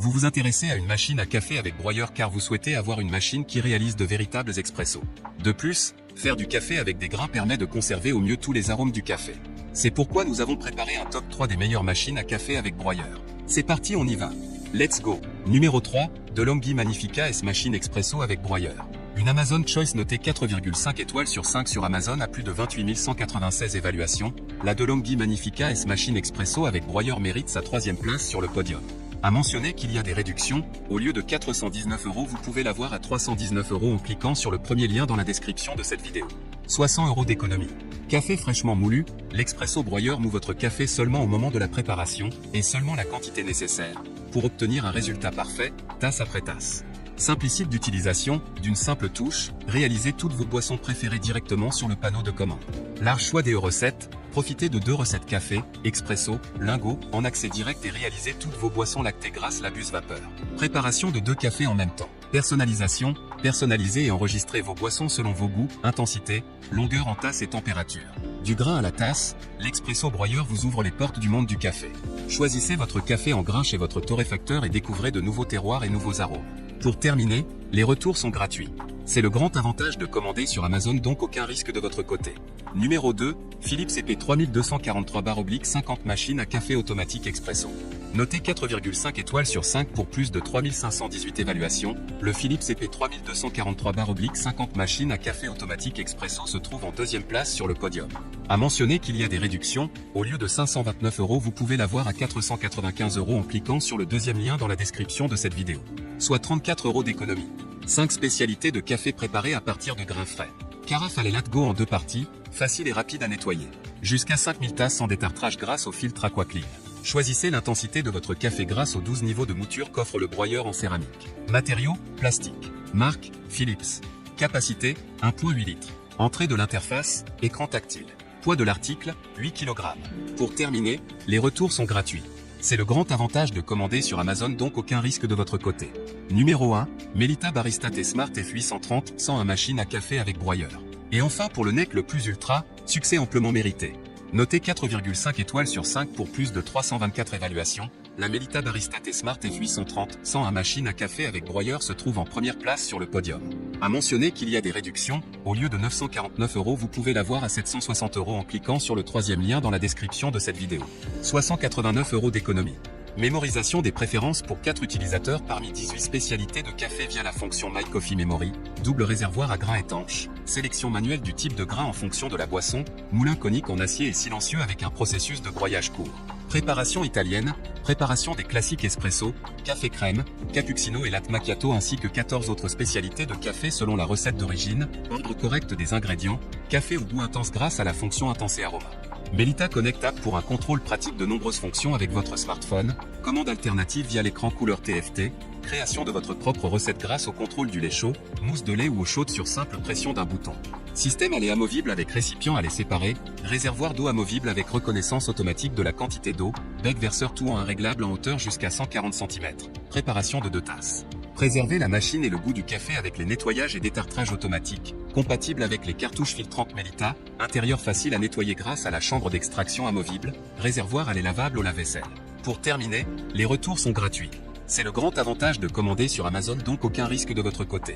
Vous vous intéressez à une machine à café avec broyeur car vous souhaitez avoir une machine qui réalise de véritables expressos. De plus, faire du café avec des grains permet de conserver au mieux tous les arômes du café. C'est pourquoi nous avons préparé un top 3 des meilleures machines à café avec broyeur. C'est parti, on y va. Let's go. Numéro 3, DeLonghi Magnifica S Machine Expresso avec broyeur. Une Amazon Choice notée 4,5 étoiles sur 5 sur Amazon à plus de 28 196 évaluations, la DeLonghi Magnifica S Machine Expresso avec broyeur mérite sa 3e place sur le podium. À mentionner qu'il y a des réductions, au lieu de 419 €, vous pouvez l'avoir à 319 € en cliquant sur le premier lien dans la description de cette vidéo. Soit 100 € d'économie. Café fraîchement moulu, l'Expresso broyeur moud votre café seulement au moment de la préparation, et seulement la quantité nécessaire, pour obtenir un résultat parfait, tasse après tasse. Simplicite d'utilisation, d'une simple touche, réalisez toutes vos boissons préférées directement sur le panneau de commande. Large choix des recettes, profitez de 2 recettes café, expresso, lingot, en accès direct et réalisez toutes vos boissons lactées grâce à la buse vapeur. Préparation de 2 cafés en même temps. Personnalisation, personnalisez et enregistrez vos boissons selon vos goûts, intensité, longueur en tasse et température. Du grain à la tasse, l'Expresso broyeur vous ouvre les portes du monde du café. Choisissez votre café en grain chez votre torréfacteur et découvrez de nouveaux terroirs et nouveaux arômes. Pour terminer, les retours sont gratuits. C'est le grand avantage de commander sur Amazon, donc aucun risque de votre côté. Numéro 2, Philips EP 3243/50 machine à café automatique expresso. Noté 4,5 étoiles sur 5 pour plus de 3518 évaluations, le Philips EP 3243/50 machine à café automatique expresso se trouve en 2e place sur le podium. À mentionner qu'il y a des réductions, au lieu de 529 €, vous pouvez l'avoir à 495 € en cliquant sur le 2e lien dans la description de cette vidéo. Soit 34 € d'économie. 5 spécialités de café préparées à partir de grains frais. Carafe à Let Go en 2 parties, facile et rapide à nettoyer. Jusqu'à 5000 tasses sans détartrage grâce au filtre AquaClean. Choisissez l'intensité de votre café grâce aux 12 niveaux de mouture qu'offre le broyeur en céramique. Matériaux, plastique. Marque, Philips. Capacité, 1,8 litres. Entrée de l'interface, écran tactile. Poids de l'article, 8 kg. Pour terminer, les retours sont gratuits. C'est le grand avantage de commander sur Amazon, donc aucun risque de votre côté. Numéro 1, Melita Barista T Smart F830 101 machine à café avec broyeur. Et enfin pour le NEC le plus ultra, succès amplement mérité. Noté 4,5 étoiles sur 5 pour plus de 324 évaluations, la Melita Barista T Smart F830 101 machine à café avec broyeur se trouve en première place sur le podium. À mentionner qu'il y a des réductions, au lieu de 949 €, vous pouvez l'avoir à 760 € en cliquant sur le 3e lien dans la description de cette vidéo. Soit 189 € d'économie. Mémorisation des préférences pour 4 utilisateurs parmi 18 spécialités de café via la fonction My Coffee Memory, double réservoir à grains étanches, sélection manuelle du type de grain en fonction de la boisson, moulin conique en acier et silencieux avec un processus de broyage court. Préparation italienne, préparation des classiques espresso, café crème, cappuccino et latte macchiato ainsi que 14 autres spécialités de café selon la recette d'origine, ordre correct des ingrédients, café au goût intense grâce à la fonction intense et aroma. Melita Connect App pour un contrôle pratique de nombreuses fonctions avec votre smartphone, commande alternative via l'écran couleur TFT, création de votre propre recette grâce au contrôle du lait chaud, mousse de lait ou eau chaude sur simple pression d'un bouton. Système à lait amovible avec récipient à lait séparé, réservoir d'eau amovible avec reconnaissance automatique de la quantité d'eau, bec verseur tout en un réglable en hauteur jusqu'à 140 cm. Préparation de 2 tasses. Préservez la machine et le goût du café avec les nettoyages et détartrages automatiques, compatibles avec les cartouches filtrantes Melita, intérieur facile à nettoyer grâce à la chambre d'extraction amovible, réservoir à lait lavable au lave-vaisselle. Pour terminer, les retours sont gratuits. C'est le grand avantage de commander sur Amazon, donc aucun risque de votre côté.